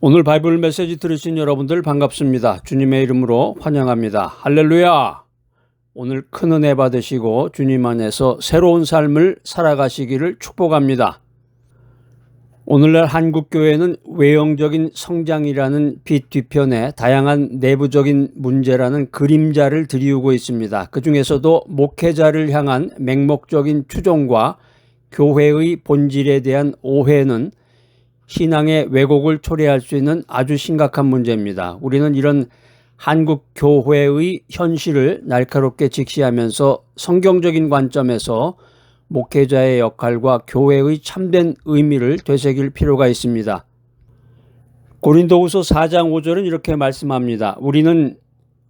오늘 바이블 메시지 들으신 여러분들 반갑습니다. 주님의 이름으로 환영합니다. 할렐루야! 오늘 큰 은혜 받으시고 주님 안에서 새로운 삶을 살아가시기를 축복합니다. 오늘날 한국교회는 외형적인 성장이라는 빛 뒤편에 다양한 내부적인 문제라는 그림자를 드리우고 있습니다. 그 중에서도 목회자를 향한 맹목적인 추종과 교회의 본질에 대한 오해는 신앙의 왜곡을 초래할 수 있는 아주 심각한 문제입니다. 우리는 이런 한국 교회의 현실을 날카롭게 직시하면서 성경적인 관점에서 목회자의 역할과 교회의 참된 의미를 되새길 필요가 있습니다. 고린도후서 4장 5절은 이렇게 말씀합니다. 우리는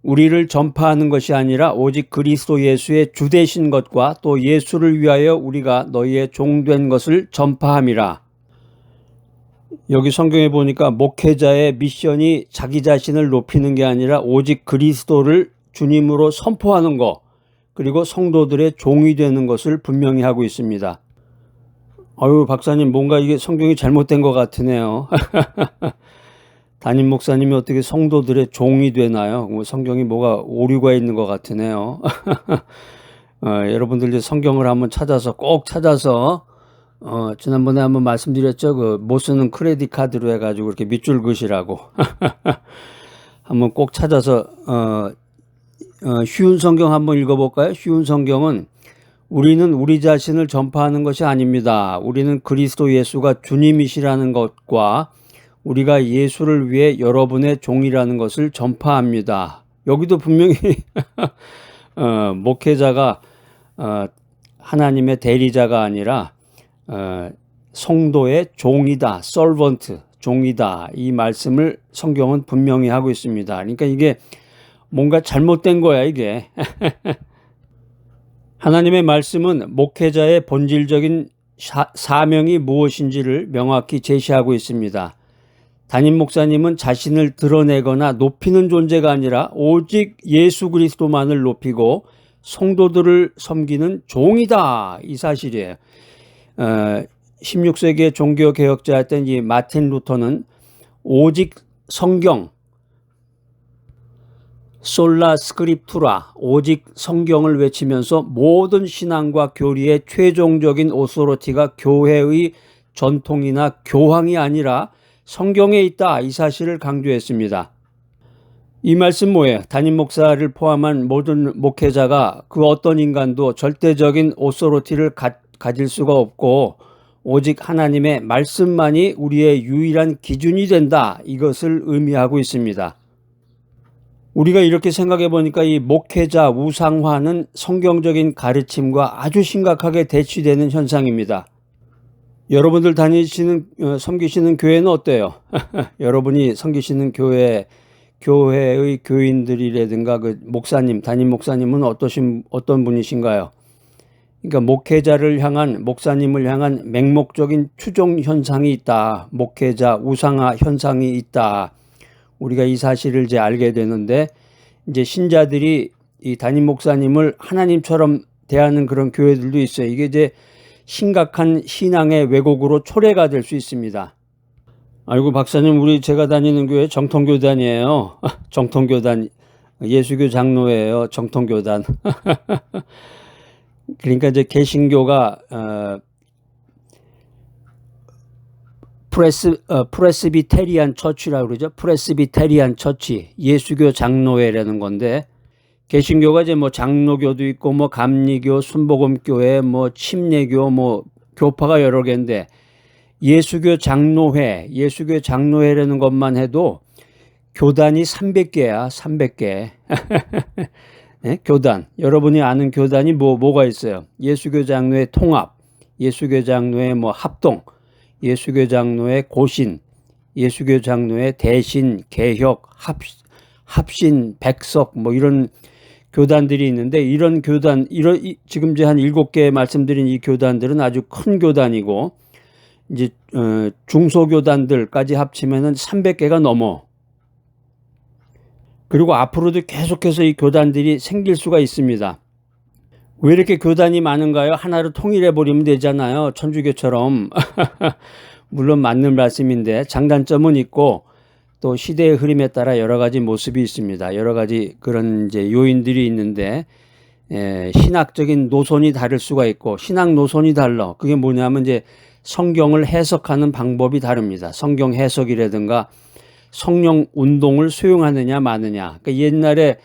우리를 전파하는 것이 아니라 오직 그리스도 예수의 주 되신 것과 또 예수를 위하여 우리가 너희의 종된 것을 전파함이라. 여기 성경에 보니까 목회자의 미션이 자기 자신을 높이는 게 아니라 오직 그리스도를 주님으로 선포하는 것, 그리고 성도들의 종이 되는 것을 분명히 하고 있습니다. 아유, 박사님 뭔가 이게 성경이 잘못된 것 같으네요. 담임 목사님이 어떻게 성도들의 종이 되나요? 성경이 뭐가 오류가 있는 것 같으네요. 여러분들 이제 성경을 한번 꼭 찾아서 지난번에 한번 말씀드렸죠. 못 쓰는 크레딧 카드로 해가지고 이렇게 밑줄 그으시라고. 한번 꼭 찾아서, 쉬운 성경 한번 읽어볼까요? 쉬운 성경은 우리는 우리 자신을 전파하는 것이 아닙니다. 우리는 그리스도 예수가 주님이시라는 것과 우리가 예수를 위해 여러분의 종이라는 것을 전파합니다. 여기도 분명히, 목회자가, 하나님의 대리자가 아니라 성도의 종이다, servant, 종이다. 이 말씀을 성경은 분명히 하고 있습니다. 그러니까 이게 뭔가 잘못된 거야, 이게. 하나님의 말씀은 목회자의 본질적인 사명이 무엇인지를 명확히 제시하고 있습니다. 담임 목사님은 자신을 드러내거나 높이는 존재가 아니라 오직 예수 그리스도만을 높이고 성도들을 섬기는 종이다. 이 사실이에요. 16세기의 종교개혁자였던 이 마틴 루터는 오직 성경, 솔라 스크립투라, 오직 성경을 외치면서 모든 신앙과 교리의 최종적인 오소리티가 교회의 전통이나 교황이 아니라 성경에 있다. 이 사실을 강조했습니다. 이 말씀 뭐예요? 담임 목사를 포함한 모든 목회자가 그 어떤 인간도 절대적인 오소리티를 가질 수가 없고 오직 하나님의 말씀만이 우리의 유일한 기준이 된다. 이것을 의미하고 있습니다. 우리가 이렇게 생각해 보니까 이 목회자 우상화는 성경적인 가르침과 아주 심각하게 대치되는 현상입니다. 여러분들 섬기시는 교회는 어때요? 여러분이 섬기시는 교회의 교인들이라든가 그 목사님, 담임 목사님은 어떤 분이신가요? 그러니까 목사님을 향한 맹목적인 추종 현상이 있다. 목회자 우상화 현상이 있다. 우리가 이 사실을 이제 알게 되는데, 이제 신자들이 이 담임 목사님을 하나님처럼 대하는 그런 교회들도 있어요. 이게 이제 심각한 신앙의 왜곡으로 초래가 될 수 있습니다. 아이고, 박사님, 제가 다니는 교회 정통교단이에요. 정통교단, 예수교 장로예요. 정통교단. 그러니까 이제 개신교가 프레스비테리안 처치라고 그러죠. 프레스비테리안 처치, 예수교 장로회라는 건데, 개신교가 이제 뭐 장로교도 있고 뭐 감리교, 순복음교회, 뭐 침례교, 뭐 교파가 여러 개인데, 예수교 장로회라는 것만 해도 교단이 300개야, 300개. 네? 교단. 여러분이 아는 교단이 뭐가 있어요? 예수교 장로회 통합, 예수교 장로회 뭐 합동, 예수교 장로회 고신, 예수교 장로회 대신, 개혁, 합신, 백석 뭐 이런 교단들이 있는데, 이런 교단, 지금 이제 한 7개 말씀드린 이 교단들은 아주 큰 교단이고, 이제 중소교단들까지 합치면은 300개가 넘어. 그리고 앞으로도 계속해서 이 교단들이 생길 수가 있습니다. 왜 이렇게 교단이 많은가요? 하나로 통일해버리면 되잖아요. 천주교처럼. 물론 맞는 말씀인데 장단점은 있고, 또 시대의 흐름에 따라 여러 가지 모습이 있습니다. 여러 가지 그런 이제 요인들이 있는데 신학적인 노선이 다를 수가 있고 신학 노선이 달라. 그게 뭐냐면 이제 성경을 해석하는 방법이 다릅니다. 성경 해석이라든가 성령 운동을 수용하느냐 마느냐. 그러니까 옛날에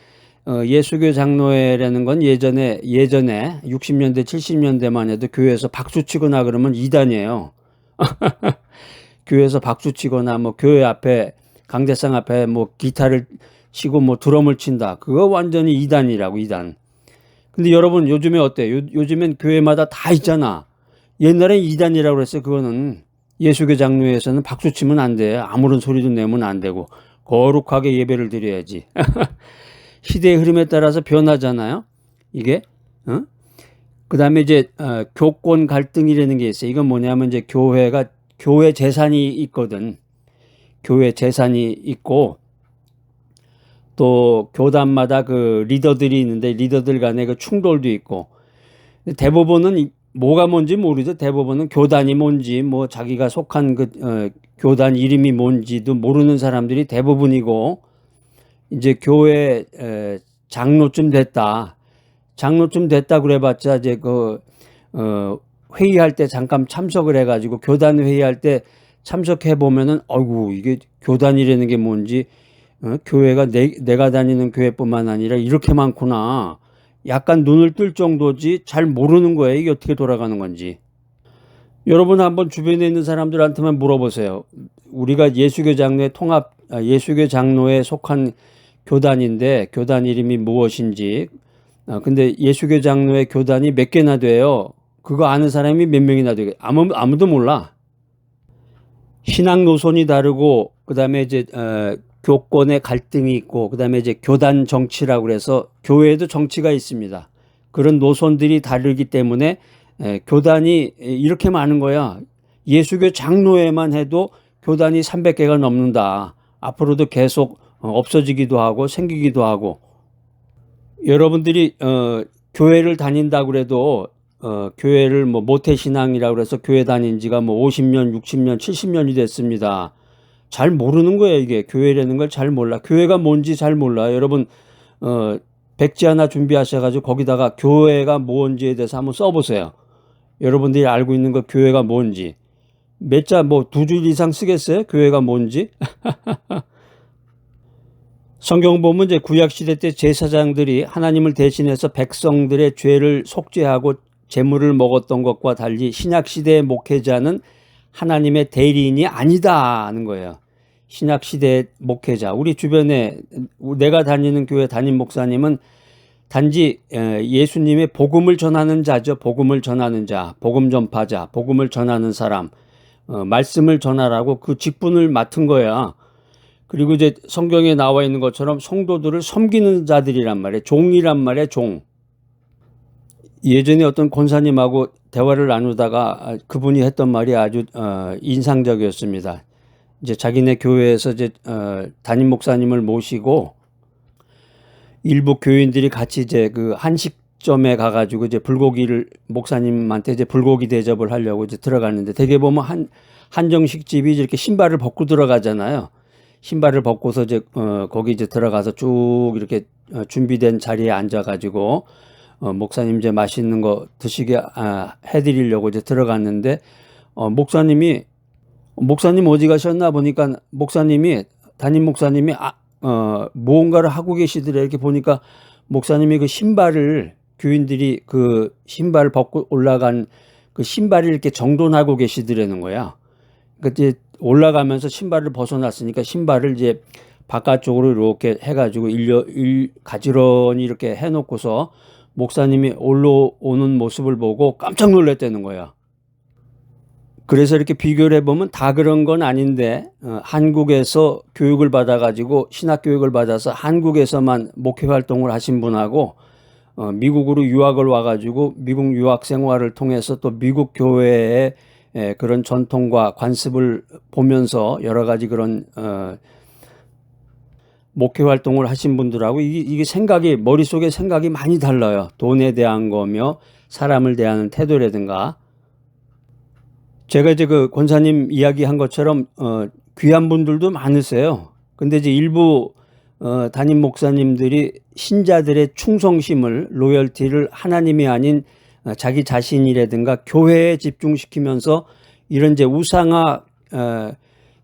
예수교 장로회라는 건 예전에 60년대 70년대만 해도 교회에서 박수 치거나 그러면 이단이에요. 교회에서 박수 치거나 뭐 교회 앞에 강대상 앞에 뭐 기타를 치고 뭐 드럼을 친다. 그거 완전히 이단이라고 이단. 근데 여러분 요즘에 어때요? 요즘엔 교회마다 다 있잖아. 옛날엔 이단이라고 그랬어요. 그거는 예수교 장로회에서는 박수 치면 안 돼. 아무런 소리도 내면 안 되고 거룩하게 예배를 드려야지. 시대의 흐름에 따라서 변하잖아요. 이게. 그다음에 이제 교권 갈등이라는 게 있어요. 이건 뭐냐면 이제 교회 재산이 있거든. 교회 재산이 있고 또 교단마다 그 리더들이 있는데 리더들 간의 그 충돌도 있고 대부분은 뭐가 뭔지 모르죠. 대부분은 교단이 뭔지 뭐 자기가 속한 그 교단 이름이 뭔지도 모르는 사람들이 대부분이고 이제 교회 장로쯤 됐다 그래봤자 이제 그 회의할 때 잠깐 참석을 해가지고 교단 회의할 때 참석해 보면은 어이구 이게 교단이라는 게 뭔지 교회가 내가 다니는 교회뿐만 아니라 이렇게 많구나. 약간 눈을 뜰 정도지 잘 모르는 거예요. 이게 어떻게 돌아가는 건지. 여러분 한번 주변에 있는 사람들한테만 물어보세요. 우리가 예수교 장로에 속한 교단인데 교단 이름이 무엇인지. 근데 예수교 장로의 교단이 몇 개나 돼요. 그거 아는 사람이 몇 명이나 되게 아무도 몰라. 신앙 노선이 다르고 그다음에 이제 교권의 갈등이 있고 그다음에 이제 교단 정치라고 그래서 교회에도 정치가 있습니다. 그런 노선들이 다르기 때문에 교단이 이렇게 많은 거야. 예수교 장로회만 해도 교단이 300개가 넘는다. 앞으로도 계속 없어지기도 하고 생기기도 하고. 여러분들이 교회를 다닌다고 그래도 교회를 뭐 모태신앙이라고 그래서 교회 다닌 지가 뭐 50년, 60년, 70년이 됐습니다. 잘 모르는 거예요. 이게 교회라는 걸 잘 몰라. 교회가 뭔지 잘 몰라. 여러분 백지 하나 준비하셔가지고 거기다가 교회가 뭔지에 대해서 한번 써보세요. 여러분들이 알고 있는 거 교회가 뭔지. 몇 자 뭐 2줄 이상 쓰겠어요? 교회가 뭔지? 성경 보면 이제 구약시대 때 제사장들이 하나님을 대신해서 백성들의 죄를 속죄하고 제물을 먹었던 것과 달리 신약시대의 목회자는 하나님의 대리인이 아니다 하는 거예요. 신약시대의 목회자. 우리 주변에 내가 다니는 교회 담임 목사님은 단지 예수님의 복음을 전하는 자죠. 복음을 전하는 자, 복음 전파자, 복음을 전하는 사람, 말씀을 전하라고 그 직분을 맡은 거야. 그리고 이제 성경에 나와 있는 것처럼 성도들을 섬기는 자들이란 말이에요. 종이란 말이에요. 종. 예전에 어떤 권사님하고 대화를 나누다가 그분이 했던 말이 아주 인상적이었습니다. 이제 자기네 교회에서 이제 담임 목사님을 모시고 일부 교인들이 같이 이제 그 한식점에 가가지고 이제 목사님한테 이제 불고기 대접을 하려고 이제 들어갔는데 되게 보면 한정식집이 이렇게 신발을 벗고 들어가잖아요. 신발을 벗고서 이제 거기 이제 들어가서 쭉 이렇게 준비된 자리에 앉아가지고 목사님 이제 맛있는 거 드시게 해드리려고 이제 들어갔는데 목사님 어디 가셨나 보니까 담임 목사님이 무언가를 하고 계시더래. 이렇게 보니까 목사님이 그 신발을 교인들이 그 신발 벗고 올라간 그 신발을 이렇게 정돈하고 계시더라는 거야. 그때 올라가면서 신발을 벗어났으니까 신발을 이제 바깥쪽으로 이렇게 해가지고 가지런히 이렇게 해놓고서 목사님이 올라오는 모습을 보고 깜짝 놀랐다는 거야. 그래서 이렇게 비교를 해보면 다 그런 건 아닌데 한국에서 교육을 받아가지고 신학교육을 받아서 한국에서만 목회 활동을 하신 분하고 미국으로 유학을 와가지고 미국 유학 생활을 통해서 또 미국 교회의 그런 전통과 관습을 보면서 여러 가지 그런 목회 활동을 하신 분들하고 이게 머릿속에 생각이 많이 달라요. 돈에 대한 거며 사람을 대하는 태도라든가. 제가 이제 그 권사님 이야기한 것처럼 귀한 분들도 많으세요. 근데 이제 일부 담임 목사님들이 신자들의 충성심을 로열티를 하나님이 아닌 자기 자신이라든가 교회에 집중시키면서 이런 이제 우상화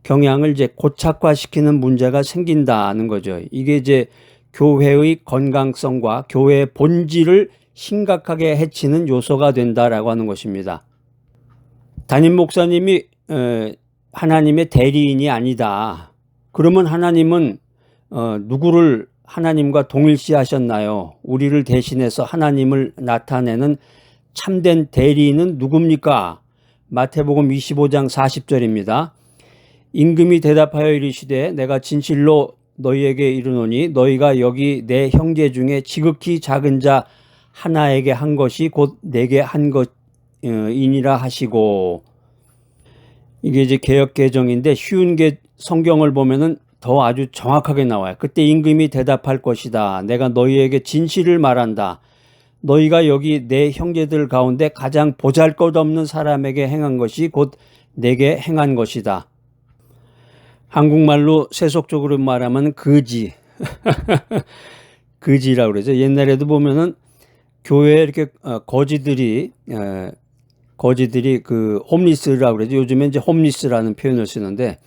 경향을 이제 고착화시키는 문제가 생긴다는 거죠. 이게 이제 교회의 건강성과 교회의 본질을 심각하게 해치는 요소가 된다라고 하는 것입니다. 담임 목사님이 하나님의 대리인이 아니다. 그러면 하나님은 누구를 하나님과 동일시하셨나요? 우리를 대신해서 하나님을 나타내는 참된 대리인은 누굽니까? 마태복음 25장 40절입니다. 임금이 대답하여 이르시되 내가 진실로 너희에게 이르노니 너희가 여기 내 형제 중에 지극히 작은 자 하나에게 한 것이 곧 내게 한 것이니라 하시고. 이게 이제 개역 개정인데 쉬운 성경을 보면은 더 아주 정확하게 나와요. 그때 임금이 대답할 것이다. 내가 너희에게 진실을 말한다. 너희가 여기 내 형제들 가운데 가장 보잘것없는 사람에게 행한 것이 곧 내게 행한 것이다. 한국말로 세속적으로 말하면 거지. 거지라고 그러죠. 옛날에도 보면은 교회에 이렇게 거지들이 그 홈리스라고 그러죠. 요즘에 이제 홈리스라는 표현을 쓰는데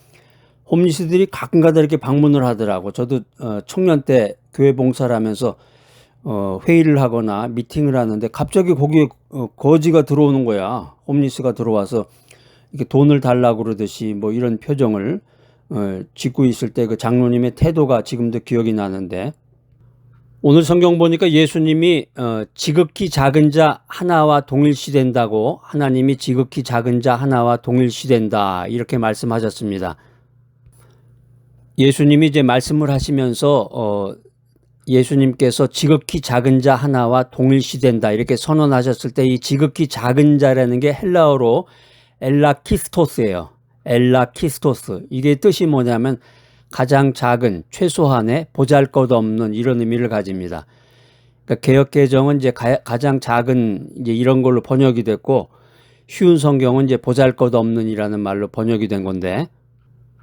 홈리스들이 가끔가다 이렇게 방문을 하더라고. 저도 청년 때 교회 봉사를 하면서 회의를 하거나 미팅을 하는데 갑자기 거기에 거지가 들어오는 거야. 홈리스가 들어와서 이렇게 돈을 달라고 그러듯이 뭐 이런 표정을 짓고 있을 때 그 장로님의 태도가 지금도 기억이 나는데, 오늘 성경 보니까 예수님이 지극히 작은 자 하나와 동일시된다고, 하나님이 지극히 작은 자 하나와 동일시된다 이렇게 말씀하셨습니다. 예수님이 이제 말씀을 하시면서 예수님께서 지극히 작은 자 하나와 동일시된다 이렇게 선언하셨을 때 이 지극히 작은 자라는 게 헬라어로 엘라키스토스예요. 엘라키스토스. 이게 뜻이 뭐냐면 가장 작은, 최소한의, 보잘것없는 이런 의미를 가집니다. 그러니까 개역개정은 이제 가장 작은 이제 이런 걸로 번역이 됐고, 쉬운 성경은 이제 보잘것없는이라는 말로 번역이 된 건데,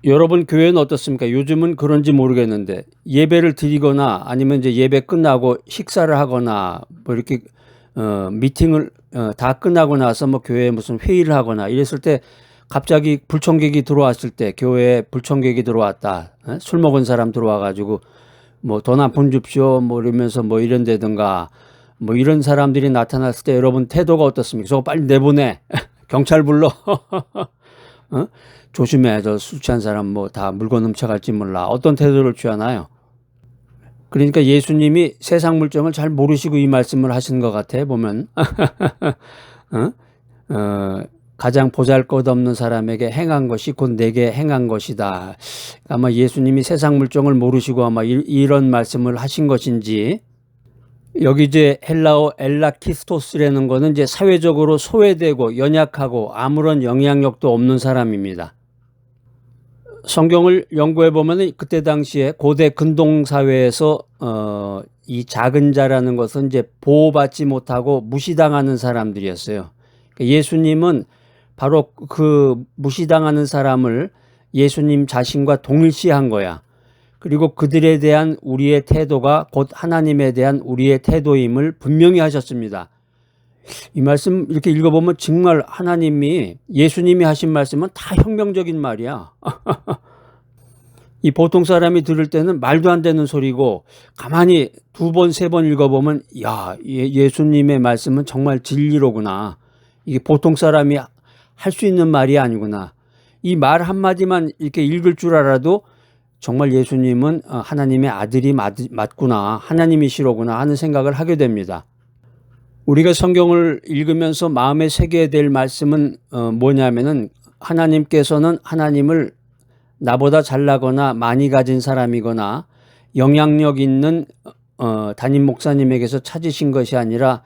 여러분 교회는 어떻습니까? 요즘은 그런지 모르겠는데 예배를 드리거나 아니면 이제 예배 끝나고 식사를 하거나 뭐 이렇게 미팅을 다 끝나고 나서 뭐 교회에 무슨 회의를 하거나 이랬을 때 갑자기 불청객이 들어왔을 때, 교회에 불청객이 들어왔다, 술 먹은 사람 들어와가지고 뭐 돈 한 푼 줍쇼 뭐 이러면서 뭐 이런다든가 뭐 이런 사람들이 나타났을 때 여러분 태도가 어떻습니까? 저거 빨리 내보내. 경찰 불러. 조심해. 저 술 취한 사람 뭐 다 물건 훔쳐갈지 몰라. 어떤 태도를 취하나요? 그러니까 예수님이 세상 물정을 잘 모르시고 이 말씀을 하신 것 같아 보면. 가장 보잘것없는 사람에게 행한 것이 곧 내게 행한 것이다. 아마 예수님이 세상 물정을 모르시고 아마 이런 말씀을 하신 것인지. 여기 이제 헬라어 엘라키스토스라는 거는 이제 사회적으로 소외되고 연약하고 아무런 영향력도 없는 사람입니다. 성경을 연구해 보면 그때 당시에 고대 근동 사회에서 이 작은 자라는 것은 이제 보호받지 못하고 무시당하는 사람들이었어요. 예수님은 바로 그 무시당하는 사람을 예수님 자신과 동일시한 거야. 그리고 그들에 대한 우리의 태도가 곧 하나님에 대한 우리의 태도임을 분명히 하셨습니다. 이 말씀 이렇게 읽어보면 정말 하나님이, 예수님이 하신 말씀은 다 혁명적인 말이야. 이 보통 사람이 들을 때는 말도 안 되는 소리고, 가만히 두 번, 세 번 읽어보면 야, 예수님의 말씀은 정말 진리로구나. 이게 보통 사람이 할 수 있는 말이 아니구나. 이 말 한마디만 이렇게 읽을 줄 알아도 정말 예수님은 하나님의 아들이 맞구나, 하나님이시로구나 하는 생각을 하게 됩니다. 우리가 성경을 읽으면서 마음에 새겨야 될 말씀은 뭐냐면은, 하나님께서는 하나님을 나보다 잘나거나 많이 가진 사람이거나 영향력 있는 담임 목사님에게서 찾으신 것이 아니라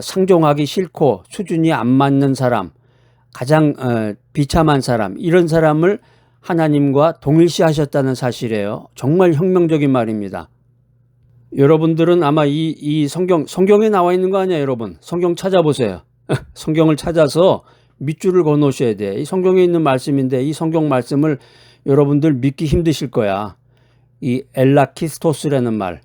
상종하기 싫고 수준이 안 맞는 사람, 가장 비참한 사람, 이런 사람을 하나님과 동일시하셨다는 사실이에요. 정말 혁명적인 말입니다. 여러분들은 아마 이 성경에 나와 있는 거 아니야, 여러분? 성경 찾아보세요. 성경을 찾아서 밑줄을 그어놓으셔야 돼. 이 성경에 있는 말씀인데 이 성경 말씀을 여러분들 믿기 힘드실 거야. 이 엘라키스토스라는 말.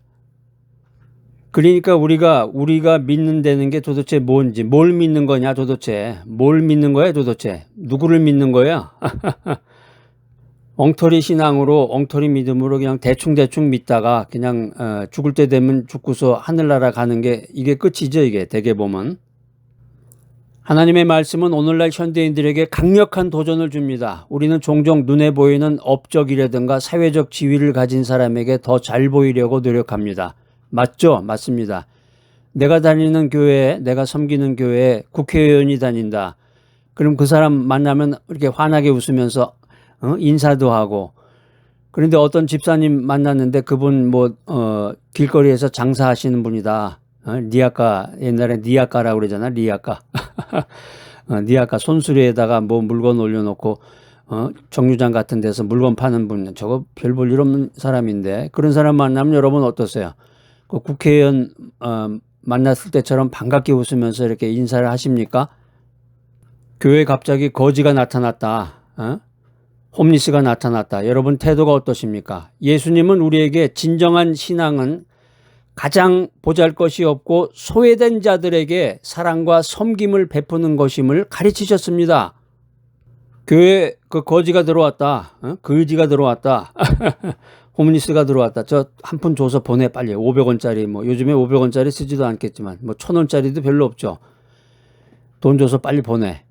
그러니까 우리가 믿는다는 게 도대체 뭔지, 뭘 믿는 거냐 도대체, 뭘 믿는 거야 도대체, 누구를 믿는 거야? 엉터리 신앙으로, 엉터리 믿음으로 그냥 대충 믿다가 그냥 죽을 때 되면 죽고서 하늘나라 가는 게 이게 끝이죠. 이게 대개 보면. 하나님의 말씀은 오늘날 현대인들에게 강력한 도전을 줍니다. 우리는 종종 눈에 보이는 업적이라든가 사회적 지위를 가진 사람에게 더 잘 보이려고 노력합니다. 맞죠? 맞습니다. 내가 다니는 교회에, 내가 섬기는 교회에 국회의원이 다닌다. 그럼 그 사람 만나면 이렇게 환하게 웃으면서 인사도 하고. 그런데 어떤 집사님 만났는데 그분 길거리에서 장사하시는 분이다. 리아카, 옛날에 리아카라고 그러잖아. 리아카. 리아카 손수레에다가 물건 올려놓고 정류장 같은 데서 물건 파는 분, 저거 별 볼 일 없는 사람인데 그런 사람 만나면 여러분 어떠세요? 그 국회의원 만났을 때처럼 반갑게 웃으면서 이렇게 인사를 하십니까? 교회에 갑자기 거지가 나타났다. 홈리스가 나타났다. 여러분 태도가 어떠십니까? 예수님은 우리에게 진정한 신앙은 가장 보잘것이 없고 소외된 자들에게 사랑과 섬김을 베푸는 것임을 가르치셨습니다. 교회에 그 거지가 들어왔다. 거지가 들어왔다. 홈리스가 들어왔다. 저 한 푼 줘서 보내 빨리. 500원짜리 요즘에 500원짜리 쓰지도 않겠지만 1000원짜리도 별로 없죠. 돈 줘서 빨리 보내.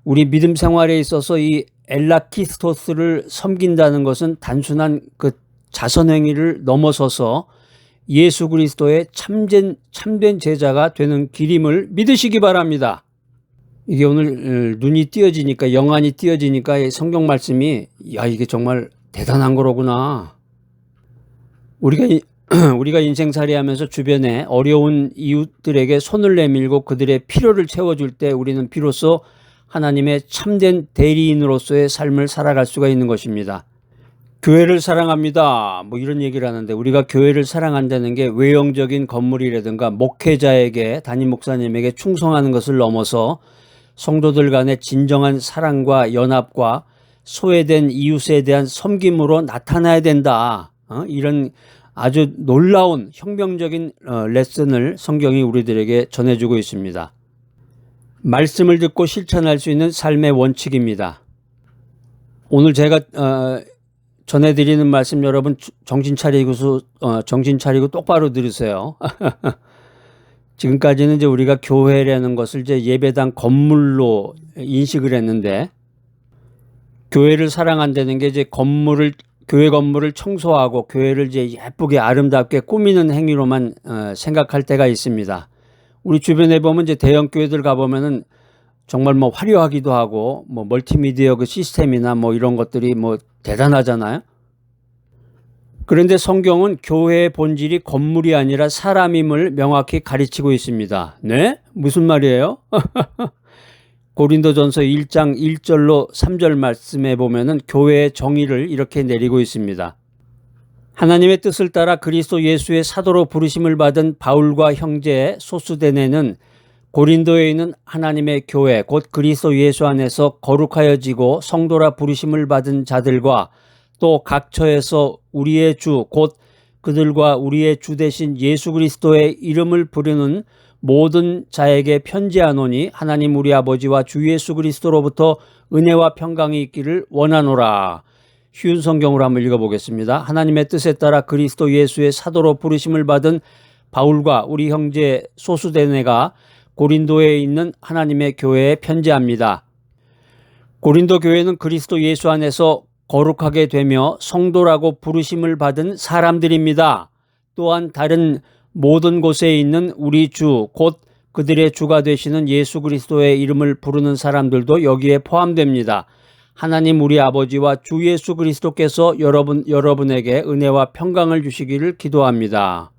우리 믿음 생활에 있어서 이 엘라키스토스를 섬긴다는 것은 단순한 그 자선행위를 넘어서서 예수 그리스도의 참된 제자가 되는 길임을 믿으시기 바랍니다. 이게 오늘 눈이 띄어지니까, 영안이 띄어지니까 성경 말씀이 이게 정말 대단한 거로구나. 우리가 인생살이 하면서 주변에 어려운 이웃들에게 손을 내밀고 그들의 필요를 채워줄 때 우리는 비로소 하나님의 참된 대리인으로서의 삶을 살아갈 수가 있는 것입니다. 교회를 사랑합니다. 이런 얘기를 하는데 우리가 교회를 사랑한다는 게 외형적인 건물이라든가 목회자에게, 담임 목사님에게 충성하는 것을 넘어서 성도들 간의 진정한 사랑과 연합과 소외된 이웃에 대한 섬김으로 나타나야 된다. 이런 아주 놀라운 혁명적인 레슨을 성경이 우리들에게 전해주고 있습니다. 말씀을 듣고 실천할 수 있는 삶의 원칙입니다. 오늘 제가 전해드리는 말씀 여러분 정신 차리고 똑바로 들으세요. 지금까지는 이제 우리가 교회라는 것을 이제 예배당 건물로 인식을 했는데, 교회를 사랑한다는 게 이제 교회 건물을 청소하고 교회를 이제 예쁘게 아름답게 꾸미는 행위로만 생각할 때가 있습니다. 우리 주변에 보면 이제 대형 교회들 가보면은 정말 화려하기도 하고 멀티미디어 그 시스템이나 이런 것들이 대단하잖아요. 그런데 성경은 교회의 본질이 건물이 아니라 사람임을 명확히 가르치고 있습니다. 네? 무슨 말이에요? 고린도전서 1장 1절로 3절 말씀에 보면은 교회의 정의를 이렇게 내리고 있습니다. 하나님의 뜻을 따라 그리스도 예수의 사도로 부르심을 받은 바울과 형제 소스데네는 고린도에 있는 하나님의 교회 곧 그리스도 예수 안에서 거룩하여지고 성도라 부르심을 받은 자들과 또 각처에서 우리의 주 곧 그들과 우리의 주 되신 예수 그리스도의 이름을 부르는 모든 자에게 편지하노니 하나님 우리 아버지와 주 예수 그리스도로부터 은혜와 평강이 있기를 원하노라. 쉬운 성경으로 한번 읽어보겠습니다. 하나님의 뜻에 따라 그리스도 예수의 사도로 부르심을 받은 바울과 우리 형제 소스데네가 고린도에 있는 하나님의 교회에 편지합니다. 고린도 교회는 그리스도 예수 안에서 거룩하게 되며 성도라고 부르심을 받은 사람들입니다. 또한 다른 모든 곳에 있는 우리 주, 곧 그들의 주가 되시는 예수 그리스도의 이름을 부르는 사람들도 여기에 포함됩니다. 하나님 우리 아버지와 주 예수 그리스도께서 여러분에게 은혜와 평강을 주시기를 기도합니다.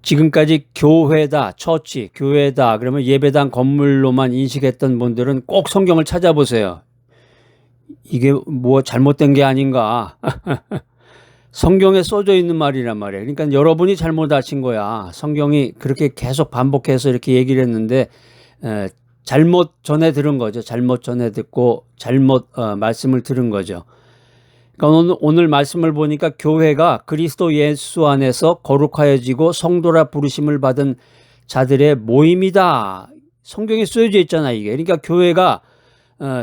지금까지 교회다, 처치, 교회다, 그러면 예배당 건물로만 인식했던 분들은 꼭 성경을 찾아보세요. 이게 잘못된 게 아닌가. 성경에 써져 있는 말이란 말이에요. 그러니까 여러분이 잘못하신 거야. 성경이 그렇게 계속 반복해서 이렇게 얘기를 했는데 잘못 전해 들은 거죠. 잘못 전해 듣고 잘못 말씀을 들은 거죠. 그러니까 오늘 말씀을 보니까 교회가 그리스도 예수 안에서 거룩하여지고 성도라 부르심을 받은 자들의 모임이다. 성경에 쓰여져 있잖아, 이게. 그러니까 교회가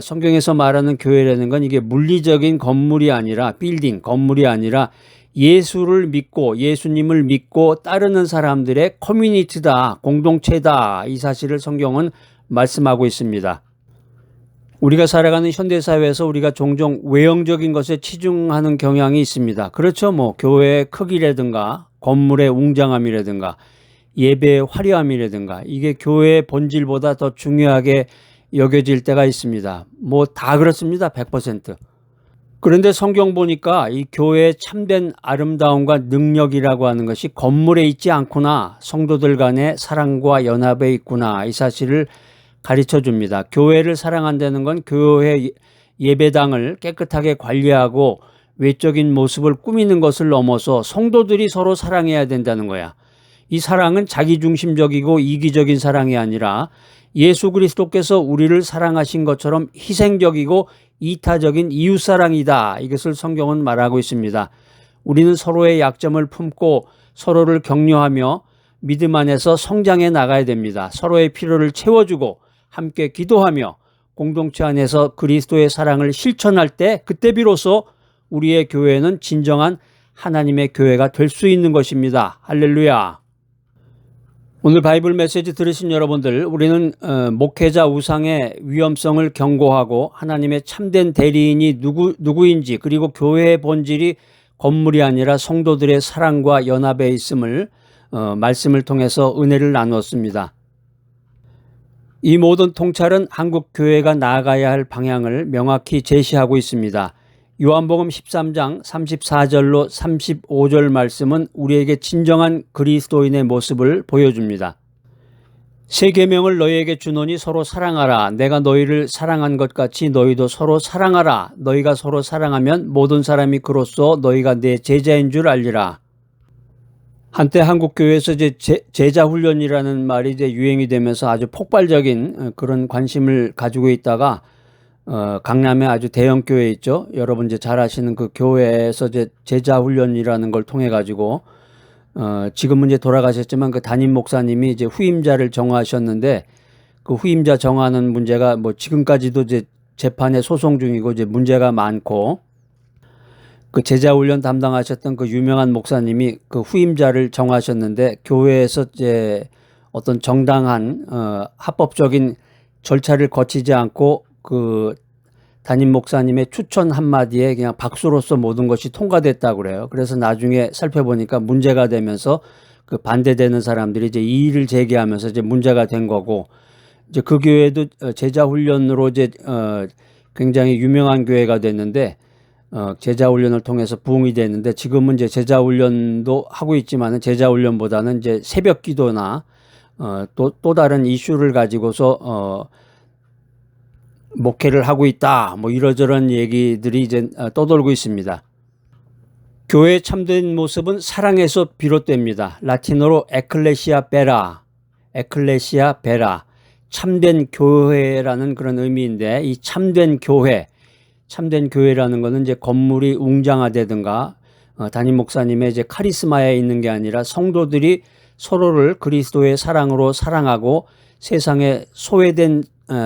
성경에서 말하는 교회라는 건 이게 물리적인 건물이 아니라 빌딩, 건물이 아니라 예수를 믿고 예수님을 믿고 따르는 사람들의 커뮤니티다, 공동체다. 이 사실을 성경은 말씀하고 있습니다. 우리가 살아가는 현대사회에서 우리가 종종 외형적인 것에 치중하는 경향이 있습니다. 그렇죠. 뭐 교회의 크기라든가 건물의 웅장함이라든가 예배의 화려함이라든가 이게 교회의 본질보다 더 중요하게 여겨질 때가 있습니다. 뭐 다 그렇습니다. 100%. 그런데 성경 보니까 이 교회의 참된 아름다움과 능력이라고 하는 것이 건물에 있지 않구나. 성도들 간의 사랑과 연합에 있구나. 이 사실을 가르쳐 줍니다. 교회를 사랑한다는 건 교회 예배당을 깨끗하게 관리하고 외적인 모습을 꾸미는 것을 넘어서 성도들이 서로 사랑해야 된다는 거야. 이 사랑은 자기중심적이고 이기적인 사랑이 아니라 예수 그리스도께서 우리를 사랑하신 것처럼 희생적이고 이타적인 이웃사랑이다. 이것을 성경은 말하고 있습니다. 우리는 서로의 약점을 품고 서로를 격려하며 믿음 안에서 성장해 나가야 됩니다. 서로의 필요를 채워주고 함께 기도하며 공동체 안에서 그리스도의 사랑을 실천할 때 그때 비로소 우리의 교회는 진정한 하나님의 교회가 될 수 있는 것입니다. 할렐루야. 오늘 바이블 메시지 들으신 여러분들, 우리는 목회자 우상의 위험성을 경고하고 하나님의 참된 대리인이 누구인지, 그리고 교회의 본질이 건물이 아니라 성도들의 사랑과 연합에 있음을 말씀을 통해서 은혜를 나누었습니다. 이 모든 통찰은 한국 교회가 나아가야 할 방향을 명확히 제시하고 있습니다. 요한복음 13장 34절로 35절 말씀은 우리에게 진정한 그리스도인의 모습을 보여줍니다. 새 계명을 너희에게 주노니 서로 사랑하라. 내가 너희를 사랑한 것 같이 너희도 서로 사랑하라. 너희가 서로 사랑하면 모든 사람이 그로써 너희가 내 제자인 줄 알리라. 한때 한국 교회에서 이제 제자 훈련이라는 말이 이제 유행이 되면서 아주 폭발적인 그런 관심을 가지고 있다가 강남에 아주 대형 교회 있죠. 여러분 이제 잘 아시는 그 교회에서 이제 제자 훈련이라는 걸 통해 가지고 지금은 이제 돌아가셨지만 그 담임 목사님이 이제 후임자를 정하셨는데 그 후임자 정하는 문제가 뭐 지금까지도 이제 재판에 소송 중이고 이제 문제가 많고, 그 제자 훈련 담당하셨던 그 유명한 목사님이 그 후임자를 정하셨는데 교회에서 이제 어떤 정당한 합법적인 절차를 거치지 않고 그 담임 목사님의 추천 한마디에 그냥 박수로서 모든 것이 통과됐다고 그래요. 그래서 나중에 살펴보니까 문제가 되면서 그 반대되는 사람들이 이제 이의를 제기하면서 이제 문제가 된 거고, 이제 그 교회도 제자 훈련으로 이제 굉장히 유명한 교회가 됐는데 제자 훈련을 통해서 부흥이 됐는데, 지금은 이제 제자 훈련도 하고 있지만은 제자 훈련보다는 이제 새벽 기도나 또 다른 이슈를 가지고서 목회를 하고 있다. 뭐 이러저런 얘기들이 이제 떠돌고 있습니다. 교회의 참된 모습은 사랑에서 비롯됩니다. 라틴어로 에클레시아 베라, 에클레시아 베라, 참된 교회라는 그런 의미인데, 이 참된 교회라는 것은 이제 건물이 웅장하다든가 담임 목사님의 이제 카리스마에 있는 게 아니라 성도들이 서로를 그리스도의 사랑으로 사랑하고 세상에 소외된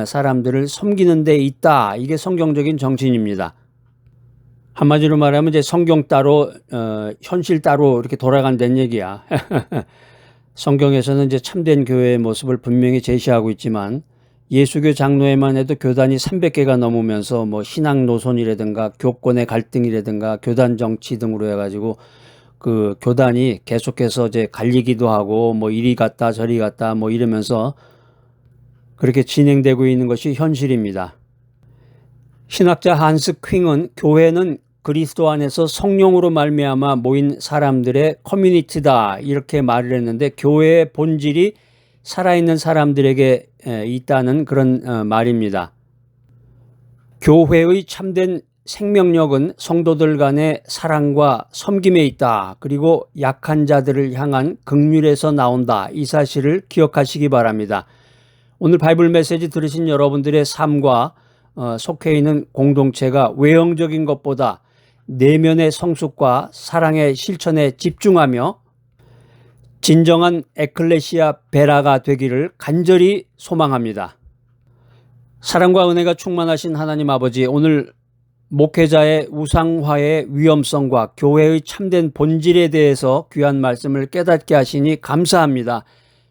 사람들을 섬기는 데 있다. 이게 성경적인 정신입니다. 한마디로 말하면 이제 성경 따로 현실 따로 이렇게 돌아간다는 얘기야. 성경에서는 이제 참된 교회의 모습을 분명히 제시하고 있지만 예수교 장로회만 해도 교단이 300개가 넘으면서 뭐 신앙 노선이라든가 교권의 갈등이라든가 교단 정치 등으로 해가지고 그 교단이 계속해서 이제 갈리기도 하고 뭐 이리 갔다 저리 갔다 뭐 이러면서 그렇게 진행되고 있는 것이 현실입니다. 신학자 한스 퀼은 교회는 그리스도 안에서 성령으로 말미암아 모인 사람들의 커뮤니티다 이렇게 말을 했는데, 교회의 본질이 살아있는 사람들에게 있다는 그런 말입니다. 교회의 참된 생명력은 성도들 간의 사랑과 섬김에 있다. 그리고 약한 자들을 향한 긍휼에서 나온다. 이 사실을 기억하시기 바랍니다. 오늘 바이블 메시지 들으신 여러분들의 삶과 속해 있는 공동체가 외형적인 것보다 내면의 성숙과 사랑의 실천에 집중하며 진정한 에클레시아 베라가 되기를 간절히 소망합니다. 사랑과 은혜가 충만하신 하나님 아버지, 오늘 목회자의 우상화의 위험성과 교회의 참된 본질에 대해서 귀한 말씀을 깨닫게 하시니 감사합니다.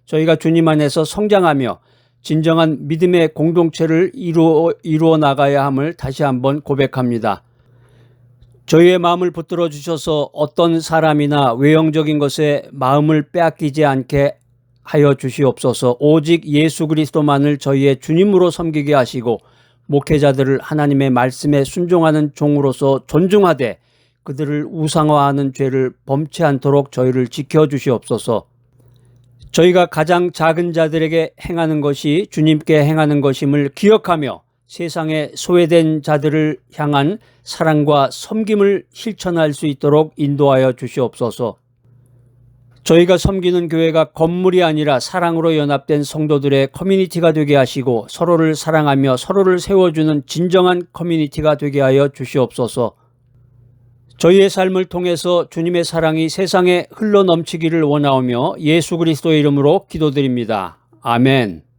저희가 주님 안에서 성장하며 진정한 믿음의 공동체를 이루어 나가야 함을 다시 한번 고백합니다. 저희의 마음을 붙들어 주셔서 어떤 사람이나 외형적인 것에 마음을 빼앗기지 않게 하여 주시옵소서. 오직 예수 그리스도만을 저희의 주님으로 섬기게 하시고 목회자들을 하나님의 말씀에 순종하는 종으로서 존중하되 그들을 우상화하는 죄를 범치 않도록 저희를 지켜주시옵소서. 저희가 가장 작은 자들에게 행하는 것이 주님께 행하는 것임을 기억하며 세상에 소외된 자들을 향한 사랑과 섬김을 실천할 수 있도록 인도하여 주시옵소서. 저희가 섬기는 교회가 건물이 아니라 사랑으로 연합된 성도들의 커뮤니티가 되게 하시고 서로를 사랑하며 서로를 세워주는 진정한 커뮤니티가 되게 하여 주시옵소서. 저희의 삶을 통해서 주님의 사랑이 세상에 흘러넘치기를 원하오며 예수 그리스도의 이름으로 기도드립니다. 아멘.